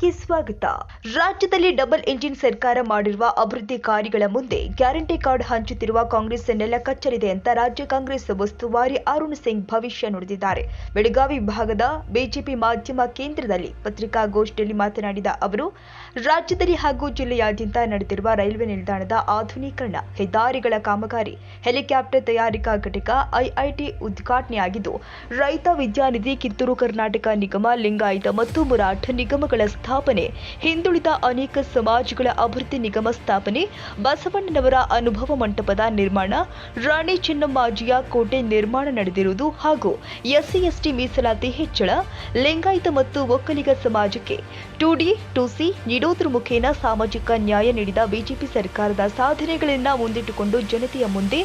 ನ್ಯೂಸ್ಗೆ ಸ್ವಾಗತ. ರಾಜ್ಯದಲ್ಲಿ ಡಬಲ್ ಎಂಜಿನ್ ಸರ್ಕಾರ ಮಾಡಿರುವ ಅಭಿವೃದ್ಧಿ ಕಾರ್ಯಗಳ ಮುಂದೆ ಗ್ಯಾರಂಟಿ ಕಾರ್ಡ್ ಹಂಚುತ್ತಿರುವ ಕಾಂಗ್ರೆಸ್ ನೆಲ ಕಚ್ಚಲಿದೆ ಅಂತ ರಾಜ್ಯ ಕಾಂಗ್ರೆಸ್ ಉಸ್ತುವಾರಿ ಅರುಣ್ ಸಿಂಗ್ ಭವಿಷ್ಯ ನುಡಿದಿದ್ದಾರೆ. ಬೆಳಗಾವಿ ವಿಭಾಗದ ಬಿಜೆಪಿ ಮಾಧ್ಯಮ ಕೇಂದ್ರದಲ್ಲಿ ಪತ್ರಿಕಾಗೋಷ್ಠಿಯಲ್ಲಿ ಮಾತನಾಡಿದ ಅವರು, ರಾಜ್ಯದಲ್ಲಿ ಹಾಗೂ ಜಿಲ್ಲೆಯಾದ್ಯಂತ ನಡೆದಿರುವ ರೈಲ್ವೆ ನಿಲ್ದಾಣದ ಆಧುನೀಕರಣ, ಹೆದ್ದಾರಿಗಳ ಕಾಮಗಾರಿ, ಹೆಲಿಕಾಪ್ಟರ್ ತಯಾರಿಕಾ ಘಟಕ, ಐಐಟಿ ಉದ್ಘಾಟನೆಯಾಗಿದ್ದು, ರೈತ ವಿದ್ಯಾನಿಧಿ, ಕಿತ್ತೂರು ಕರ್ನಾಟಕ ನಿಗಮ, ಲಿಂಗಾಯತ ಮತ್ತು ಮರಾಠ ನಿಗಮಗಳ ಸ್ಥಾಪನೆ, ಹಿಂದುಳಿದ ಅನೇಕ ಸಮಾಜಗಳ ಅಭಿವೃದ್ಧಿ ನಿಗಮ ಸ್ಥಾಪನೆ, ಬಸವಣ್ಣನವರ ಅನುಭವ ಮಂಟಪದ ನಿರ್ಮಾಣ, ರಾಣಿ ಚೆನ್ನಮ್ಮಾಜಿಯ ಕೋಟೆ ನಿರ್ಮಾಣ ನಡೆದಿರುವುದು ಹಾಗೂ ಎಸ್ಸಿ ಎಸ್ಟಿ ಮೀಸಲಾತಿ ಹೆಚ್ಚಳ, ಲಿಂಗಾಯತ ಮತ್ತು ಒಕ್ಕಲಿಗ ಸಮಾಜಕ್ಕೆ 2D 2C ನೀಡುವುದರ ಮುಖೇನ ಸಾಮಾಜಿಕ ನ್ಯಾಯ ನೀಡಿದ ಬಿಜೆಪಿ ಸರ್ಕಾರದ ಸಾಧನೆಗಳನ್ನ ಮುಂದಿಟ್ಟುಕೊಂಡು ಜನತೆಯ ಮುಂದೆ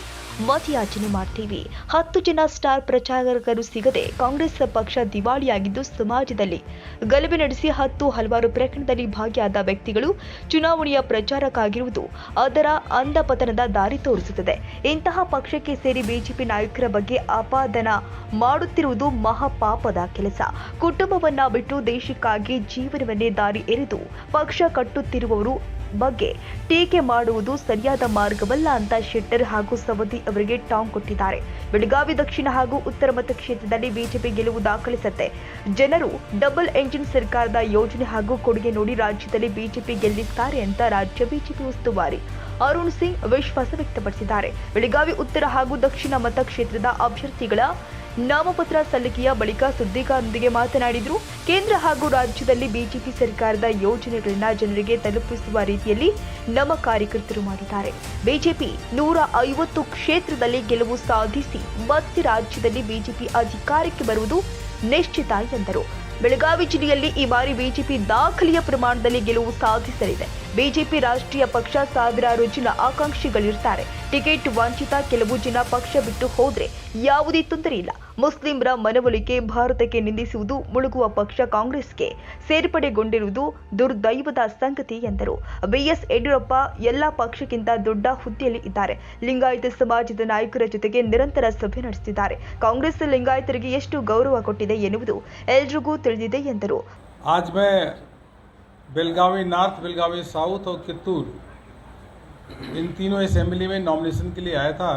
ಮತಯಾಚನೆ ಮಾಡ್ತೀವಿ. 10 ಜನ ಸ್ಟಾರ್ ಪ್ರಚಾರಕರು ಸಿಗದೆ ಕಾಂಗ್ರೆಸ್ ಪಕ್ಷ ದಿವಾಳಿಯಾಗಿದ್ದು, ಸಮಾಜದಲ್ಲಿ ಗಲಭೆ ನಡೆಸಿ ಹಲವಾರು ಪ್ರಕರಣದಲ್ಲಿ ಭಾಗಿಯಾದ ವ್ಯಕ್ತಿಗಳು ಚುನಾವಣೆಯ ಪ್ರಚಾರಕ್ಕಾಗಿರುವುದು ಅದರ ಅಂಧಪತನದ ದಾರಿ ತೋರಿಸುತ್ತದೆ. ಇಂತಹ ಪಕ್ಷಕ್ಕೆ ಸೇರಿ ಬಿಜೆಪಿ ನಾಯಕರ ಬಗ್ಗೆ ಅಪಾದನ ಮಾಡುತ್ತಿರುವುದು ಮಹಾಪಾಪದ ಕೆಲಸ. ಕುಟುಂಬವನ್ನ ಬಿಟ್ಟು ದೇಶಕ್ಕಾಗಿ ಜೀವನವನ್ನೇ ದಾರಿ ಎರೆದು ಪಕ್ಷ ಕಟ್ಟುತ್ತಿರುವವರು ಬಗ್ಗೆ ಟೀಕೆ ಮಾಡುವುದು ಸರಿಯಾದ ಮಾರ್ಗವಲ್ಲ ಅಂತ ಶೆಟ್ಟರ್ ಹಾಗೂ ಸವದಿ ಅವರಿಗೆ ಟಾಂಗ್ ಕೊಟ್ಟಿದ್ದಾರೆ. ಬೆಳಗಾವಿ ದಕ್ಷಿಣ ಹಾಗೂ ಉತ್ತರ ಮತಕ್ಷೇತ್ರದಲ್ಲಿ ಬಿಜೆಪಿ ಗೆಲುವು ದಾಖಲಿಸುತ್ತೆ. ಜನರು ಡಬಲ್ ಎಂಜಿನ್ ಸರ್ಕಾರದ ಯೋಜನೆ ಹಾಗೂ ಕೊಡುಗೆ ನೋಡಿ ರಾಜ್ಯದಲ್ಲಿ ಬಿಜೆಪಿ ಗೆಲ್ಲಿದ್ದಾರೆ ಅಂತ ರಾಜ್ಯ ಬಿಜೆಪಿ ಉಸ್ತುವಾರಿ ಅರುಣ್ ಸಿಂಗ್ ವಿಶ್ವಾಸ ವ್ಯಕ್ತಪಡಿಸಿದ್ದಾರೆ. ಬೆಳಗಾವಿ ಉತ್ತರ ಹಾಗೂ ದಕ್ಷಿಣ ಮತಕ್ಷೇತ್ರದ ಅಭ್ಯರ್ಥಿಗಳ ನಾಮಪತ್ರ ಸಲ್ಲಿಕೆಯ ಬಳಿಕ ಸುದ್ದಿಗಾರರೊಂದಿಗೆ ಮಾತನಾಡಿದರು. ಕೇಂದ್ರ ಹಾಗೂ ರಾಜ್ಯದಲ್ಲಿ ಬಿಜೆಪಿ ಸರ್ಕಾರದ ಯೋಜನೆಗಳನ್ನ ಜನರಿಗೆ ತಲುಪಿಸುವ ರೀತಿಯಲ್ಲಿ ನಮ್ಮ ಕಾರ್ಯಕರ್ತರು ಮಾಡಿದ್ದಾರೆ. ಬಿಜೆಪಿ 150 ಕ್ಷೇತ್ರದಲ್ಲಿ ಗೆಲುವು ಸಾಧಿಸಿ ಮತ್ತೆ ರಾಜ್ಯದಲ್ಲಿ ಬಿಜೆಪಿ ಅಧಿಕಾರಕ್ಕೆ ಬರುವುದು ನಿಶ್ಚಿತ ಎಂದರು. ಬೆಳಗಾವಿ ಜಿಲ್ಲೆಯಲ್ಲಿ ಈ ಬಾರಿ ಬಿಜೆಪಿ ದಾಖಲೆಯ ಪ್ರಮಾಣದಲ್ಲಿ ಗೆಲುವು ಸಾಧಿಸಲಿದೆ. ಬಿಜೆಪಿ ರಾಷ್ಟ್ರೀಯ ಪಕ್ಷ ಸಾವಿರಾರು ಜನ ಆಕಾಂಕ್ಷಿಗಳಿರ್ತಾರೆ. ಟಿಕೆಟ್ ವಂಚಿತ ಕೆಲವು ಜನ ಪಕ್ಷ ಬಿಟ್ಟು ಹೋದ್ರೆ ಯಾವುದೇ ತೊಂದರೆ ಇಲ್ಲ. ಮುಸ್ಲಿಂರ ಮನವೊಲಿಕೆ, ಭಾರತಕ್ಕೆ ನಿಂದಿಸುವುದು, ಮುಳುಗುವ ಪಕ್ಷ ಕಾಂಗ್ರೆಸ್ಗೆ ಸೇರ್ಪಡೆಗೊಂಡಿರುವುದು ದುರ್ದೈವದ ಸಂಗತಿ ಎಂದರು. ಬಿಎಸ್ ಯಡಿಯೂರಪ್ಪ ಎಲ್ಲ ಪಕ್ಷಕ್ಕಿಂತ ದೊಡ್ಡ ಹುದ್ದೆಯಲ್ಲಿ ಇದ್ದಾರೆ. ಲಿಂಗಾಯತ ಸಮಾಜದ ನಾಯಕರ ಜೊತೆಗೆ ನಿರಂತರ ಸಭೆ ನಡೆಸುತ್ತಿದ್ದಾರೆ. ಕಾಂಗ್ರೆಸ್ ಲಿಂಗಾಯತರಿಗೆ ಎಷ್ಟು ಗೌರವ ಕೊಟ್ಟಿದೆ ಎನ್ನುವುದು ಎಲ್ರಿಗೂ ತಿಳಿದಿದೆ ಎಂದರು. आज मैं बेलगावी नॉर्थ, बेलगावी साउथ और कित्तूर इन तीनों असेंबली में नॉमिनेशन के लिए आया था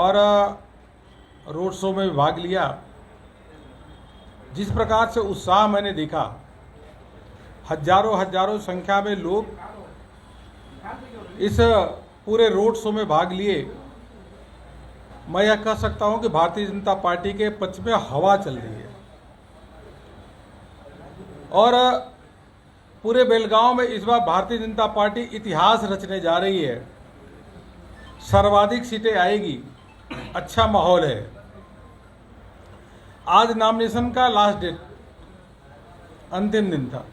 और रोड शो में भाग लिया. जिस प्रकार से उत्साह मैंने देखा, हजारों संख्या में लोग इस पूरे रोड शो में भाग लिए. मैं यह कह सकता हूं कि भारतीय जनता पार्टी के पक्ष में हवा चल रही है और पूरे बेलगांव में इस बार भारतीय जनता पार्टी इतिहास रचने जा रही है. सर्वाधिक सीटें आएगी, अच्छा माहौल है. आज नॉमिनेशन का लास्ट डेट, अंतिम दिन था.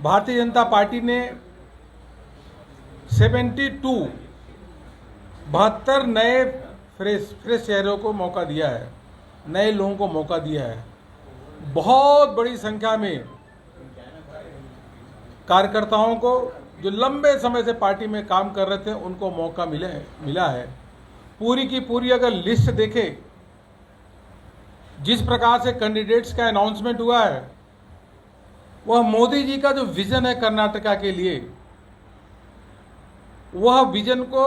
भारतीय जनता पार्टी ने 72 नए फ्रेश चेहरों को मौका दिया है, नए लोगों को मौका दिया है. बहुत बड़ी संख्या में कार्यकर्ताओं को जो लंबे समय से पार्टी में काम कर रहे थे उनको मौका मिला है. पूरी की पूरी अगर लिस्ट देखें, जिस प्रकार से कैंडिडेट्स का अनाउंसमेंट हुआ है, वह मोदी जी का जो विजन है कर्नाटका के लिए, वह विजन को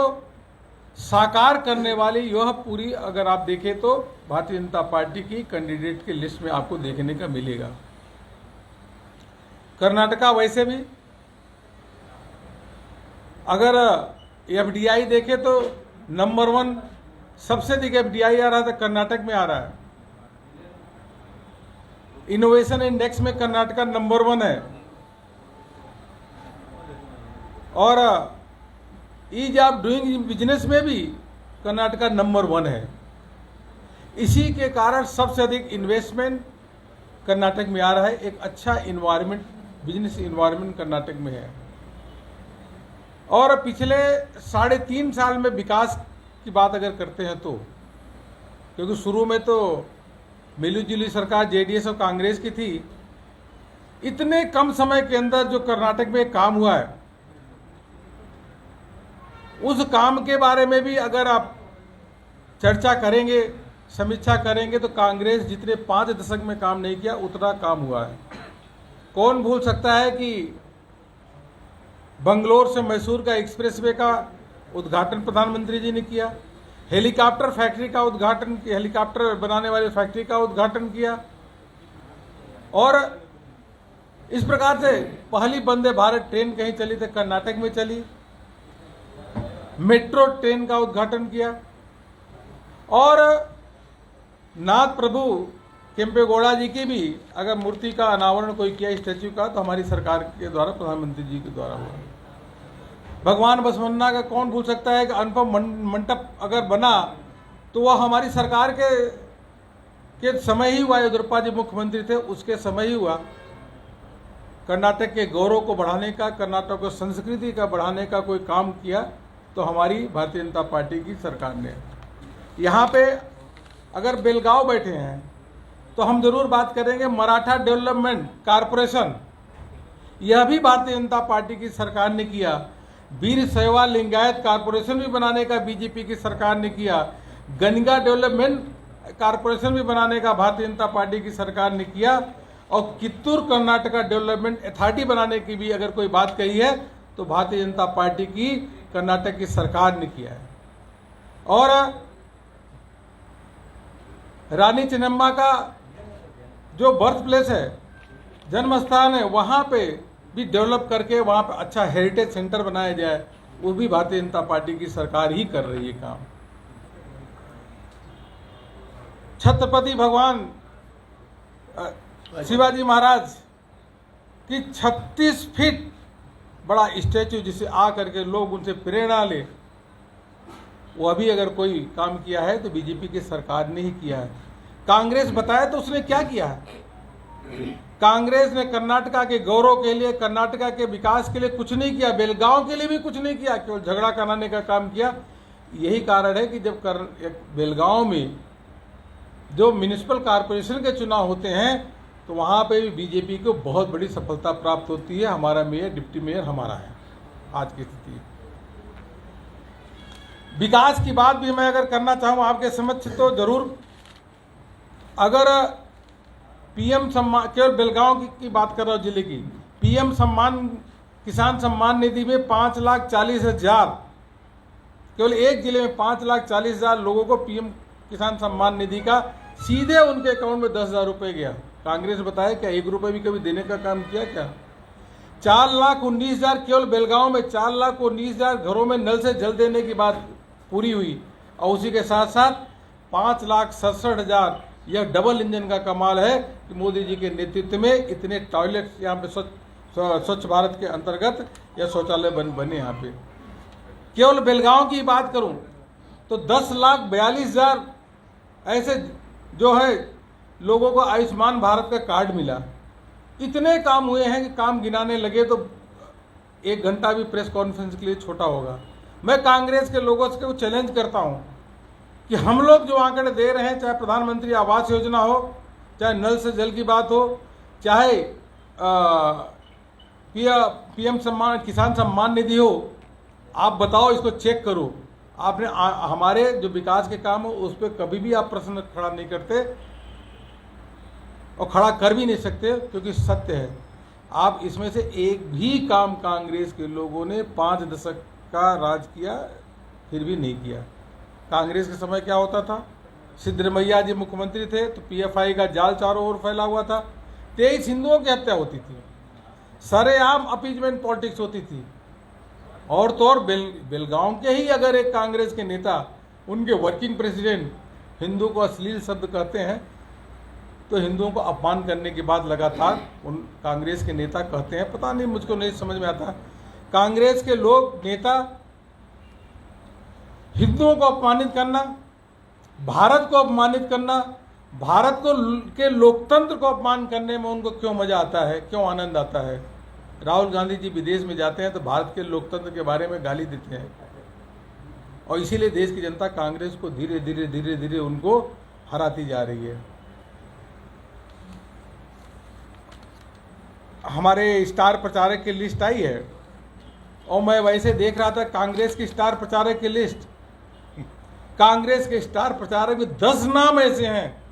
साकार करने वाली यह पूरी अगर आप देखें तो भारतीय जनता पार्टी की कैंडिडेट की लिस्ट में आपको देखने का मिलेगा. कर्नाटका वैसे भी अगर एफडीआई देखें तो नंबर 1 सबसे अधिक एफडीआई आ रहा था कर्नाटक में आ रहा है. इनोवेशन इंडेक्स में कर्नाटका नंबर 1 है और ईज ऑफ डूइंग बिजनेस में भी कर्नाटका नंबर 1 है. इसी के कारण सबसे अधिक इन्वेस्टमेंट कर्नाटक में आ रहा है. एक अच्छा इन्वायरमेंट, बिजनेस इन्वायरमेंट कर्नाटक में है. और पिछले 3.5 साल में विकास की बात अगर करते हैं तो, क्योंकि शुरू में तो मिलीजुली सरकार जेडीएस और कांग्रेस की थी, इतने कम समय के अंदर जो कर्नाटक में काम हुआ है, उस काम के बारे में भी अगर आप चर्चा करेंगे, समीक्षा करेंगे तो कांग्रेस जितने 5 दशक में काम नहीं किया उतना काम हुआ है। कौन भूल सकता है कि बंगलोर से मैसूर का एक्सप्रेसवे का उद्घाटन प्रधानमंत्री जी ने किया, हेलीकॉप्टर फैक्ट्री का उद्घाटन किया, हेलीकॉप्टर बनाने वाली फैक्ट्री का उद्घाटन किया, और इस प्रकार से पहली वंदे भारत ट्रेन कहीं चली तो कर्नाटक में चली, मेट्रो ट्रेन का उद्घाटन किया, और नाथ प्रभु केम्पेगौड़ा जी की भी अगर मूर्ति का अनावरण कोई किया स्टैच्यू का तो हमारी सरकार के द्वारा, प्रधानमंत्री जी के द्वारा हुआ। भगवान बसवन्ना का कौन भूल सकता है कि अनुपम मंडप अगर बना तो वह हमारी सरकार के समय ही हुआ। येदियुरप्पा जी मुख्यमंत्री थे उसके समय ही हुआ। कर्नाटक के गौरव को बढ़ाने का, कर्नाटक को संस्कृति का बढ़ाने का कोई काम किया तो हमारी भारतीय जनता पार्टी की सरकार ने। यहाँ पे अगर बेलगांव बैठे हैं तो हम जरूर बात करेंगे मराठा डेवलपमेंट कारपोरेशन, यह भी भारतीय जनता पार्टी की सरकार ने किया। वीर शैवा लिंगायत कारपोरेशन भी बनाने का बीजेपी की सरकार ने किया। गंगा डेवलपमेंट कारपोरेशन भी बनाने का भारतीय जनता पार्टी की सरकार ने किया। और कित्तूर कर्नाटका डेवलपमेंट अथॉरिटी बनाने की भी अगर कोई बात कही है तो भारतीय जनता पार्टी की कर्नाटक की सरकार ने किया है। और रानी चेन्नम्मा का जो बर्थ प्लेस है, जन्म स्थान है, वहाँ पे भी डेवलप करके वहाँ पे अच्छा हेरिटेज सेंटर बनाया जाए, वो भी भारतीय जनता पार्टी की सरकार ही कर रही है काम। छत्रपति भगवान शिवाजी महाराज की 36 फीट बड़ा स्टैचू जिसे आ करके लोग उनसे प्रेरणा ले, वो अभी अगर कोई काम किया है तो बीजेपी की सरकार ने ही किया है। कांग्रेस बताया तो उसने क्या किया है? कांग्रेस ने कर्नाटका के गौरव के लिए, कर्नाटका के विकास के लिए कुछ नहीं किया, बेलगांव के लिए भी कुछ नहीं किया, केवल झगड़ा कराने का काम किया। यही कारण है कि जब बेलगांव में जो म्युनिसिपल कॉरपोरेशन के चुनाव होते हैं तो वहाँ पे भी बीजेपी को बहुत बड़ी सफलता प्राप्त होती है। हमारा मेयर, डिप्टी मेयर हमारा है आज की स्थिति। विकास की बात भी मैं अगर करना चाहूँ आपके समक्ष तो जरूर, अगर पीएम सम्मान, केवल बेलगांव की बात कर रहा हूँ जिले की, पीएम सम्मान किसान सम्मान निधि में 5,40,000, केवल एक जिले में 5,40,000 लोगों को पीएम किसान सम्मान निधि का सीधे उनके अकाउंट में 10,000 रुपये गया। कांग्रेस बताया क्या 1 रुपये भी कभी देने का काम किया क्या? 4,19,000 केवल बेलगांव में 4,19,000 घरों में नल से जल देने की बात पूरी हुई, और उसी के साथ साथ 5,67,000, यह डबल इंजन का कमाल है कि मोदी जी के नेतृत्व में इतने टॉयलेट्स यहाँ पे स्वच्छ भारत के अंतर्गत या शौचालय बने यहाँ पे। केवल बेलगांव की बात करूँ तो 10,42,000 ऐसे जो है लोगों को आयुष्मान भारत का कार्ड मिला। इतने काम हुए हैं कि काम गिनाने लगे तो 1 घंटा भी प्रेस कॉन्फ्रेंस के लिए छोटा होगा। मैं कांग्रेस के लोगों से चैलेंज करता हूं कि हम लोग जो आंकड़े दे रहे हैं, चाहे प्रधानमंत्री आवास योजना हो, चाहे नल से जल की बात हो, चाहे पीएम सम्मान किसान सम्मान निधि हो, आप बताओ, इसको चेक करो। आपने हमारे जो विकास के काम हो उस पर कभी भी आप प्रश्न खड़ा नहीं करते और खड़ा कर भी नहीं सकते, क्योंकि सत्य है। आप इसमें से एक भी काम कांग्रेस के लोगों ने 5 दशक का राज किया फिर भी नहीं किया। कांग्रेस के समय क्या होता था? सिद्धरमैया जी मुख्यमंत्री थे तो पीएफआई का जाल चारों ओर फैला हुआ था। 23 हिंदुओं की हत्या होती थी, सरेआम अपीजमेंट पॉलिटिक्स होती थी। और तो और बेलगांव के ही अगर एक कांग्रेस के नेता, उनके वर्किंग प्रेसिडेंट हिंदू को अश्लील शब्द कहते हैं तो हिंदुओं को अपमान करने की बात लगातार उन कांग्रेस के नेता कहते हैं। पता नहीं, मुझको नहीं समझ में आता। कांग्रेस के लोग, नेता हिंदुओं को अपमानित करना, भारत को अपमानित करना, भारत को के लोकतंत्र को अपमान करने में उनको क्यों मजा आता है, क्यों आनंद आता है? राहुल गांधी जी विदेश में जाते हैं तो भारत के लोकतंत्र के बारे में गाली देते हैं, और इसीलिए देश की जनता कांग्रेस को धीरे धीरे धीरे धीरे उनको हराती जा रही है। हमारे स्टार प्रचारक की लिस्ट आई है, और मैं वैसे देख रहा था कांग्रेस की स्टार प्रचारक की लिस्ट, कांग्रेस के स्टार प्रचारक में 10 नाम ऐसे हैं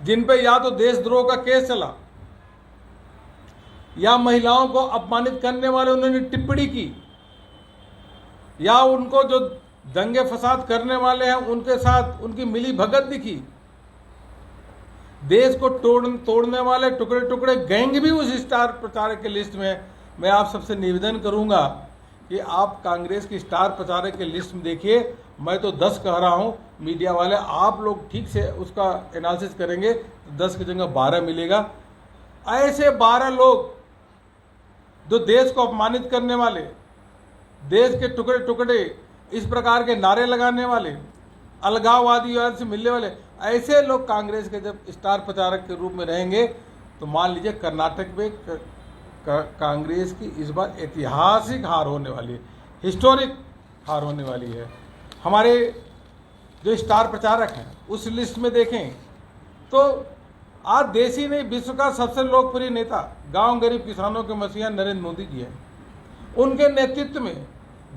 जिन पे या तो देशद्रोह का केस चला, या महिलाओं को अपमानित करने वाले उन्होंने टिप्पणी की, या उनको जो दंगे फसाद करने वाले हैं उनके साथ उनकी मिली भगत दिखी। देश को तोड़ने वाले टुकड़े टुकड़े गैंग भी उस स्टार प्रचारक के लिस्ट में है। मैं आप सबसे निवेदन करूंगा कि आप कांग्रेस की स्टार प्रचारक के लिस्ट में देखिए। मैं तो 10 कह रहा हूं, मीडिया वाले आप लोग ठीक से उसका एनालिसिस करेंगे तो 10 की जगह 12 मिलेगा। ऐसे 12 लोग जो देश को अपमानित करने वाले, देश के टुकड़े टुकड़े इस प्रकार के नारे लगाने वाले, अलगाववादियों से मिलने वाले, ऐसे लोग कांग्रेस के जब स्टार प्रचारक के रूप में रहेंगे तो मान लीजिए कर्नाटक में कांग्रेस की इस बार ऐतिहासिक हार होने वाली है, हिस्टोरिक हार होने वाली है। हमारे जो स्टार प्रचारक हैं उस लिस्ट में देखें तो आज देश ही नहीं विश्व का सबसे लोकप्रिय नेता, गांव गरीब किसानों के मसीहा नरेंद्र मोदी जी हैं। उनके नेतृत्व में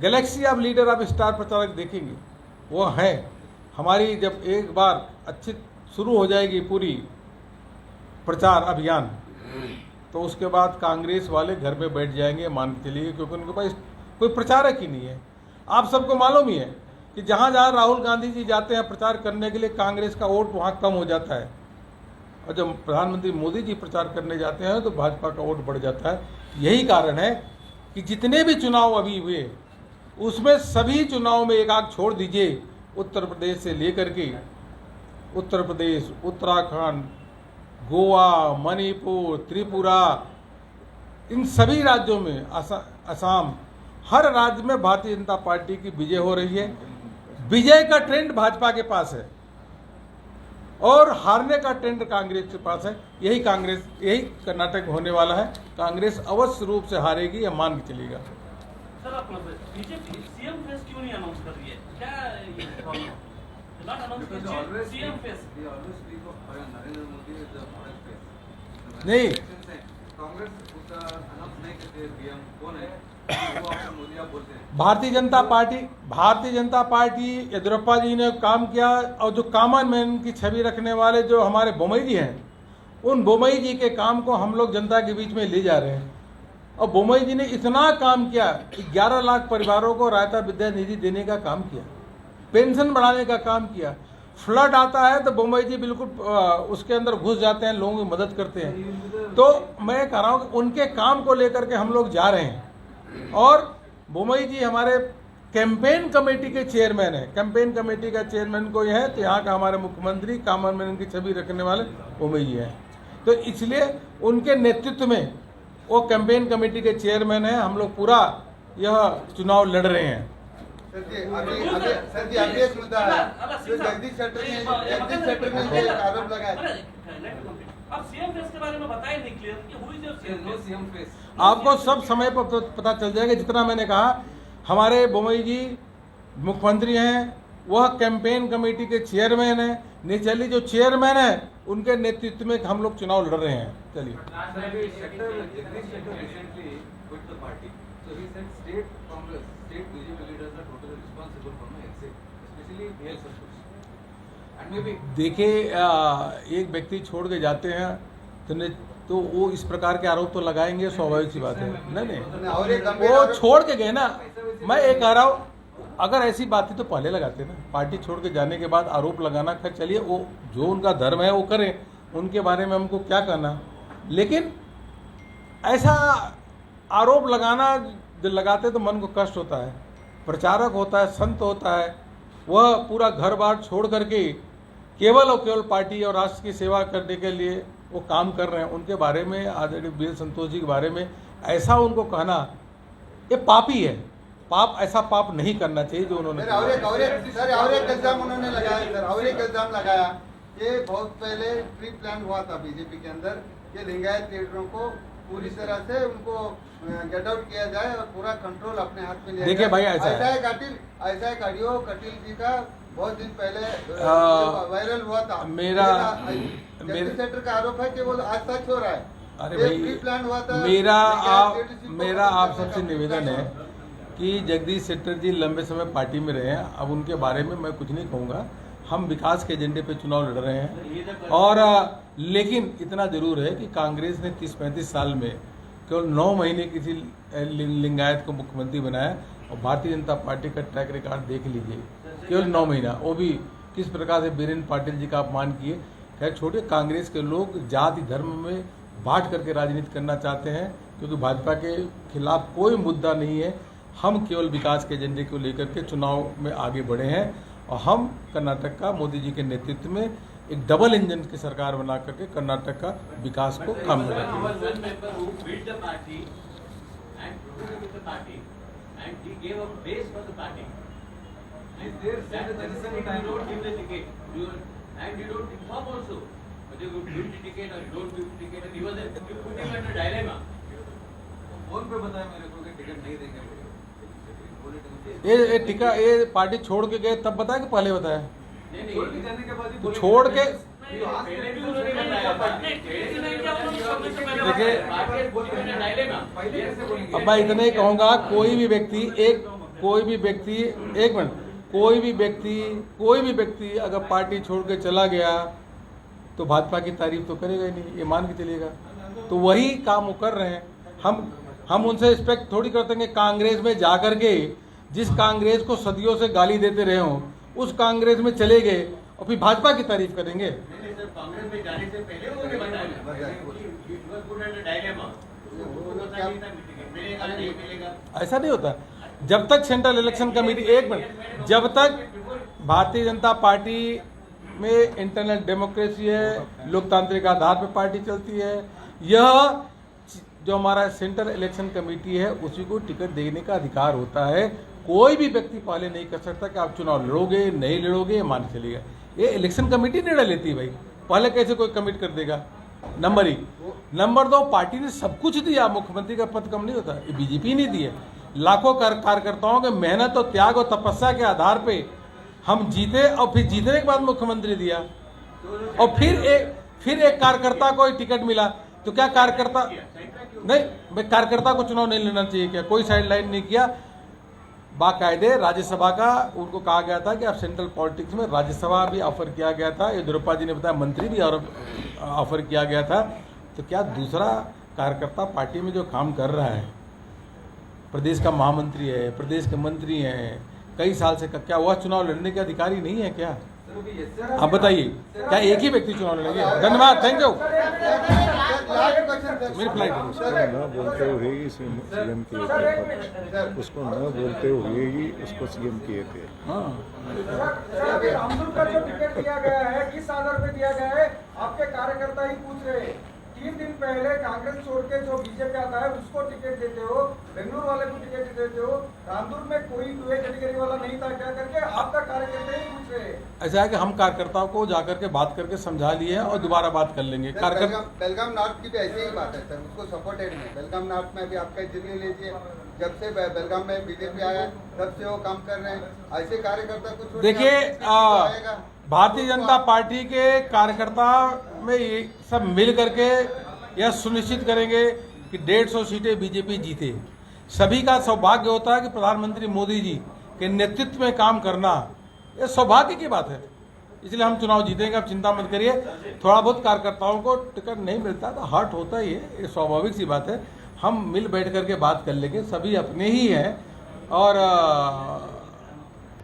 Galaxy of leader of star प्रचारक देखेंगे वो हैं। हमारी जब एक बार अच्छी शुरू हो जाएगी पूरी प्रचार अभियान तो उसके बाद कांग्रेस वाले घर पे बैठ जाएंगे, मान के चलिए, क्योंकि उनके पास कोई प्रचारक ही नहीं है। आप सबको मालूम ही है कि जहाँ जहाँ राहुल गांधी जी जाते हैं प्रचार करने के लिए कांग्रेस का वोट वहाँ कम हो जाता है, और जब प्रधानमंत्री मोदी जी प्रचार करने जाते हैं तो भाजपा का वोट बढ़ जाता है। यही कारण है कि जितने भी चुनाव अभी हुए उसमें सभी चुनाव में एक आग छोड़ दीजिए, उत्तर प्रदेश से लेकर के उत्तर प्रदेश, उत्तराखंड, गोवा, मणिपुर, त्रिपुरा, इन सभी राज्यों में, असम, हर राज्य में भारतीय जनता पार्टी की विजय हो रही है। विजय का ट्रेंड भाजपा के पास है और हारने का ट्रेंड कांग्रेस के पास है। यही कर्नाटक में होने वाला है। कांग्रेस अवश्य रूप से हारेगी, यह मान के चलेगा। सर, आप बीजेपी सीएम फेस क्यों नहीं अनाउंस कर रही है? क्या ये problem? Not announce CM face. नहीं, कांग्रेस उसका अनाउंस नहीं करती है। पीएम कौन है वो आपको मोदी आप बोलते हैं? भारतीय जनता पार्टी येदियुरप्पा जी ने काम किया, और जो कॉमन मैन की छवि रखने वाले जो हमारे बोमई जी हैं, उन बोमई जी के काम को हम लोग जनता के बीच में ले जा रहे हैं। और बोमई जी ने इतना काम किया कि 11 लाख परिवारों को रायता विद्या निधि देने का काम किया, पेंशन बढ़ाने का काम किया। फ्लड आता है तो बोमई जी बिल्कुल उसके अंदर घुस जाते हैं, लोगों की मदद करते हैं। तो मैं कह रहा हूँ कि उनके काम को लेकर के हम लोग जा रहे हैं। और बोमई जी हमारे कैंपेन कमेटी के चेयरमैन हैं। कैंपेन कमेटी का चेयरमैन कोई है तो यहाँ का हमारे मुख्यमंत्री कॉमन मैन की छवि रखने वाले बोमई जी हैं। तो इसलिए उनके नेतृत्व में वो कैंपेन कमेटी के चेयरमैन हैं। हम लोग पूरा यह चुनाव लड़ रहे हैं। सर जी अभी एक मुद्दा है जो जगदीश शेट्टर ने जो आरोप लगाया। अब सीएम फेस के बारे में बताइए नहीं क्लियर कि who is your CM face. आपको सब समय पर पता चल जाएगा। जितना मैंने कहा, हमारे बोमई जी मुख्यमंत्री हैं, वह कैंपेन कमेटी के चेयरमैन हैं। निचली जो चेयरमैन है उनके नेतृत्व में हम लोग चुनाव लड़ रहे हैं। चलिए, देखिए, एक व्यक्ति छोड़ के जाते हैं तो वो इस प्रकार के आरोप तो लगाएंगे, स्वाभाविक सी बात है। नहीं, वो छोड़ के गए ना। मैं एक कह रहा हूँ, अगर ऐसी बात थी तो पहले लगाते ना। पार्टी छोड़ के जाने के बाद आरोप लगाना, खैर चलिए, वो जो उनका धर्म है वो करें, उनके बारे में हमको क्या कहना। लेकिन ऐसा आरोप लगाना जो लगाते तो मन को कष्ट होता है। प्रचारक होता है, संत होता है, वह पूरा घर बार छोड़ करके केवल और केवल पार्टी और राष्ट्र की सेवा करने के लिए वो काम कर रहे हैं। उनके बारे में, आदरणीय वीर संतोष जी के बारे में ऐसा उनको कहना, ये पापी है। पाप, ऐसा पाप नहीं करना चाहिए जो उन्होंने और एक इल्जाम उन्होंने लगाया सर, और एक इल्जाम लगाया कि बहुत पहले प्री प्लान हुआ था बीजेपी के अंदर कि लिंगायत लीडरों को पूरी तरह से उनको गेट आउट किया जाए और पूरा कंट्रोल अपने हाथ में लिया। देखिए भाई, ऐसा एक ऑडियो कटिल जी का बहुत दिन पहले वायरल हुआ था। मेरा सेक्टर का आरोप है कि वो आज सच हो रहा है। अरे भाई, प्री प्लान हुआ था। मेरा आप सबसे निवेदन है कि जगदीश शेट्टर जी लंबे समय पार्टी में रहे हैं, अब उनके बारे में मैं कुछ नहीं कहूँगा। हम विकास के एजेंडे पे चुनाव लड़ रहे हैं और लेकिन इतना जरूर है कि कांग्रेस ने 30-35 साल में केवल 9 महीने किसी लिंगायत को मुख्यमंत्री बनाया और भारतीय जनता पार्टी का ट्रैक रिकॉर्ड देख लीजिए, केवल 9 महीना, वो भी किस प्रकार से बीरेन्द्र पाटिल जी का अपमान किए। खैर छोटे, कांग्रेस के लोग जाति धर्म में बांट करके राजनीति करना चाहते हैं, क्योंकि भाजपा के खिलाफ कोई मुद्दा नहीं है। हम केवल विकास के एजेंडे को लेकर के चुनाव में आगे बढ़े हैं और हम कर्नाटक का मोदी जी के नेतृत्व में एक डबल इंजन की सरकार बना करके कर्नाटक का विकास को काम ये पार्टी छोड़ के गए तब बताया कि पहले बताया? तो छोड़ के देखिए, अब मैं इतना ही कहूँगा, कोई भी व्यक्ति अगर पार्टी छोड़ के चला गया तो भाजपा की तारीफ तो करेगा ही नहीं, ये मान के चलेगा। तो वही काम वो कर रहे हैं। हम उनसे एक्सपेक्ट थोड़ी करते हैं कांग्रेस में जाकर के जिस कांग्रेस को सदियों से गाली देते रहे हों उस कांग्रेस में चले गए और फिर भाजपा की तारीफ करेंगे। कांग्रेस में जाने से पहले उन्होंने बताया ऐसा नहीं होता। जब तक सेंट्रल इलेक्शन कमेटी, जब तक भारतीय जनता पार्टी में इंटरनल डेमोक्रेसी है, लोकतांत्रिक आधार पर पार्टी चलती है, यह जो हमारा सेंट्रल इलेक्शन कमेटी है उसी को टिकट देने का अधिकार होता है। कोई भी व्यक्ति पहले नहीं कर सकता कि आप चुनाव लड़ोगे नहीं लड़ोगे, ये मान चलेगा। ये इलेक्शन कमेटी निर्णय लेती है भाई, पहले कैसे कोई कमिट कर देगा। नंबर 1। नंबर 2, पार्टी ने सब कुछ दिया, मुख्यमंत्री का पद कम नहीं होता, ये बीजेपी नहीं दिए। लाखों कार्यकर्ताओं के मेहनत और त्याग और तपस्या के आधार पे हम जीते और फिर जीतने के बाद मुख्यमंत्री दिया और फिर एक कार्यकर्ता को टिकट मिला। तो क्या कार्यकर्ता नहीं, भाई कार्यकर्ता को चुनाव नहीं लेना चाहिए क्या? कोई साइडलाइन नहीं किया। बाकायदे राज्यसभा का उनको कहा गया था कि आप सेंट्रल पॉलिटिक्स में, राज्यसभा भी ऑफर किया गया था, येदियुरप्पा जी ने बताया मंत्री भी ऑफर किया गया था। तो क्या दूसरा कार्यकर्ता पार्टी में जो काम कर रहा है, प्रदेश का महामंत्री है, प्रदेश के मंत्री हैं, कई साल से, क्या वह चुनाव लड़ने के अधिकारी नहीं है क्या? आप बताइए, क्या एक ही व्यक्ति चुनाव लड़ेंगे? धन्यवाद, थैंक यू। मेरी फ्लाइट न बोलते हुए ही सीएम किए थे, उसको न बोलते हुए ही उसको सीएम किए थे। रामदुर्ग का जो टिकट दिया गया है किस आधार पे दिया गया है? आपके कार्यकर्ता ही पूछ रहे हैं। 3 दिन पहले कांग्रेस छोड़ के जो बीजेपी आता है उसको टिकट देते हो, बेंगलुरु वाले को टिकट देते हो, रामदुर्ग में कोई 2 कैटेगरी वाला नहीं था क्या करके आपका कार्यकर्ता ही पूछ रहे हैं। ऐसा है कि हम कार्यकर्ताओं को जाकर के बात करके समझा लिए हैं और दोबारा बात कर लेंगे। बेलगाम नॉर्थ की भी ऐसी ही बात है सर, उसको सपोर्टेड है। बेलगाम नॉर्थ में भी आपका जिले लीजिए, जब से बेलगाम में बीजेपी आया तब से वो काम कर रहे हैं। ऐसे कार्यकर्ता कुछ देखिए, भारतीय जनता पार्टी के कार्यकर्ता में ये सब मिल करके यह सुनिश्चित करेंगे कि 150 सीटें बीजेपी जीते। सभी का सौभाग्य होता है कि प्रधानमंत्री मोदी जी के नेतृत्व में काम करना, यह सौभाग्य की बात है। इसलिए हम चुनाव जीतेंगे, आप चिंता मत करिए। थोड़ा बहुत कार्यकर्ताओं को टिकट नहीं मिलता तो हर्ट होता ही है, ये स्वाभाविक सी बात है। हम मिल बैठ करके बात कर लेंगे, सभी अपने ही हैं। और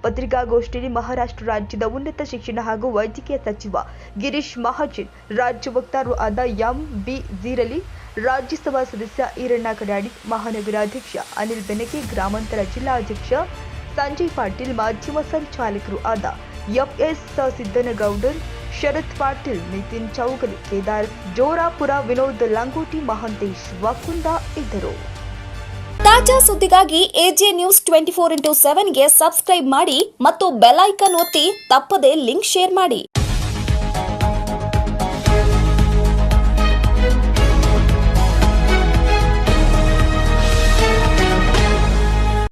ಪತ್ರಿಕಾಗೋಷ್ಠಿಯಲ್ಲಿ ಮಹಾರಾಷ್ಟ್ರ ರಾಜ್ಯದ ಉನ್ನತ ಶಿಕ್ಷಣ ಹಾಗೂ ವೈದ್ಯಕೀಯ ಸಚಿವ ಗಿರೀಶ್ ಮಹಾಜನ್, ರಾಜ್ಯ ವಕ್ತಾರರು ಆದ ಎಂ.ಬಿ. ಜೀರಲಿ, ರಾಜ್ಯಸಭಾ ಸದಸ್ಯ ಈರಣ್ಣ ಕಡಾಡಿ, ಮಹಾನಗರಾಧ್ಯಕ್ಷ ಅನಿಲ್ ಬೆನಕೆ, ಗ್ರಾಮಾಂತರ ಜಿಲ್ಲಾಧ್ಯಕ್ಷ ಸಂಜಯ್ ಪಾಟೀಲ್, ಮಾಧ್ಯಮ ಸಂಚಾಲಕರು ಆದ ಎಫ್.ಎಸ್. ಸಿದ್ದನಗೌಡರ್, ಶರತ್ ಪಾಟೀಲ್, ನಿತಿನ್ ಚೌಗಲಿ, ಕೇದಾರ್ ಜೋರಾಪುರ, ವಿನೋದ್ ಲಂಗೋಟಿ, ಮಹಾಂತೇಶ್ ವಕುಂದ ಇದ್ದರು. ತಾಜಾ ಸುದ್ದಿಗಾಗಿ ಎಜೆ ನ್ಯೂಸ್ 24x7 ಗೆ ಸಬ್ಸ್ಕ್ರೈಬ್ ಮಾಡಿ ಮತ್ತು ಬೆಲ್ ಐಕಾನ್ ಒತ್ತಿ ತಪ್ಪದೇ ಲಿಂಕ್ ಶೇರ್ ಮಾಡಿ.